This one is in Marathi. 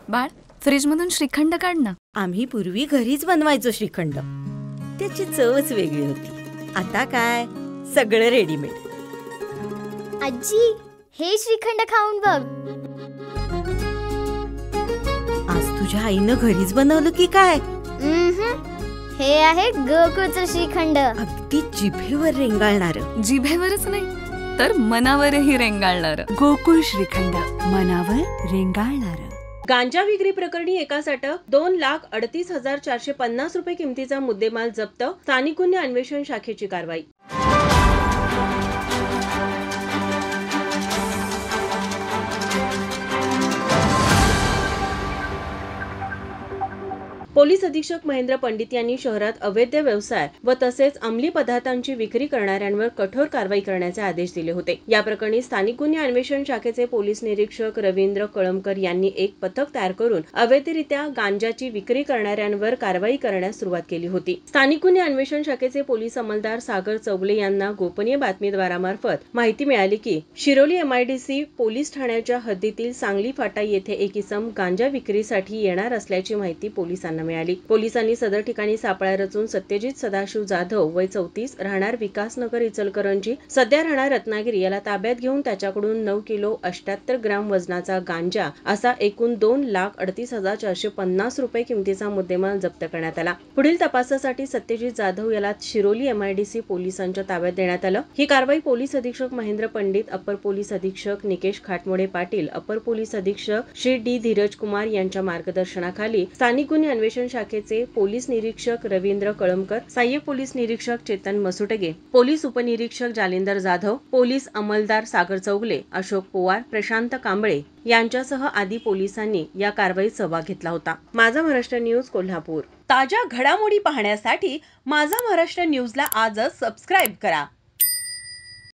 बाळ, फ्रीजमधून श्रीखंड काढ ना. आम्ही पूर्वी घरीच बनवायचो श्रीखंड. त्याची चवच वेगळी होती. आता काय सगळं रेडीमेड. आजी, हे श्रीखंड खाऊन बघ. आज तुझ्या आईनं घरीच बनवलं की काय? हे आहे गोकुळचं श्रीखंड. अगदी जिभेवर रेंगाळणार. जिभेवरच नाही तर मनावरही रेंगाळणार. गोकुळ श्रीखंड, मनावर रेंगाळणार. गांजा विक्री प्रकरणी एकास अटक. 2,38,450 रुपये किमतीचा मुद्देमाल जप्त. स्थानिक गुन्हे अन्वेषण शाखेची कारवाई. पोलीस अधीक्षक महेंद्र पंडित यांनी शहरात अवैध व्यवसाय व तसेच अंमली पदार्थांची विक्री करणाऱ्यांवर कठोर कारवाई करण्याचे आदेश दिले होते. या प्रकरणी स्थानिक गुन्हे अन्वेषण शाखेचे पोलीस निरीक्षक रवींद्र कळमकर यांनी एक पथक तयार करून अवैधरित्या गांजाची विक्री करणाऱ्यांवर कारवाई करण्यास सुरुवात केली होती. स्थानिक गुन्हे अन्वेषण शाखेचे पोलीस अंमलदार सागर चौगले यांना गोपनीय बातमीदारामार्फत माहिती मिळाली की शिरोली MIDC पोलीस ठाण्याच्या हद्दीतील सांगली फाटा येथे एक इसम गांजा विक्रीसाठी येणार असल्याची माहिती पोलिसांना मिळाली. पोलिसांनी सदर ठिकाणी सापळा रचून सत्यजित सदाशिव जाधव वय 34 राहणार विकासनगर इचलकरंजी सध्या राहणार रत्नागिरी याला ताब्यात घेऊन त्याच्याकडून 9 किलो 78 ग्राम वजनाचा गांजा असा एकूण 2,38,450 रुपये किमतीचा मुद्देमाल जप्त करण्यात आला. पुढील तपासासाठी सत्यजित जाधव याला शिरोली MIDC पोलिसांच्या ताब्यात देण्यात आलं. ही कारवाई पोलीस अधीक्षक महेंद्र पंडित, अपर पोलीस अधीक्षक निकेश खाटमोडे पाटील, अपर पोलीस अधीक्षक श्री D धीरज कुमार यांच्या मार्गदर्शनाखाली स्थानिक गुन्हे अन्वेषण शाखेचे पोलीस निरीक्षक रवींद्र कळमकर, सहाय्यक पोलीस निरीक्षक चेतन मसुटगे, पोलीस उपनिरीक्षक जालिंदर जाधव, पोलीस अंमलदार सागर चौगले, अशोक पवार, प्रशांत कांबळे यांच्यासह आदी पोलिसांनी या कारवाईत सहभाग घेतला होता. माझा महाराष्ट्र न्यूज कोल्हापूर. ताज्या घडामोडी पाहण्यासाठी माझा महाराष्ट्र न्यूजला आजच सबस्क्राईब करा.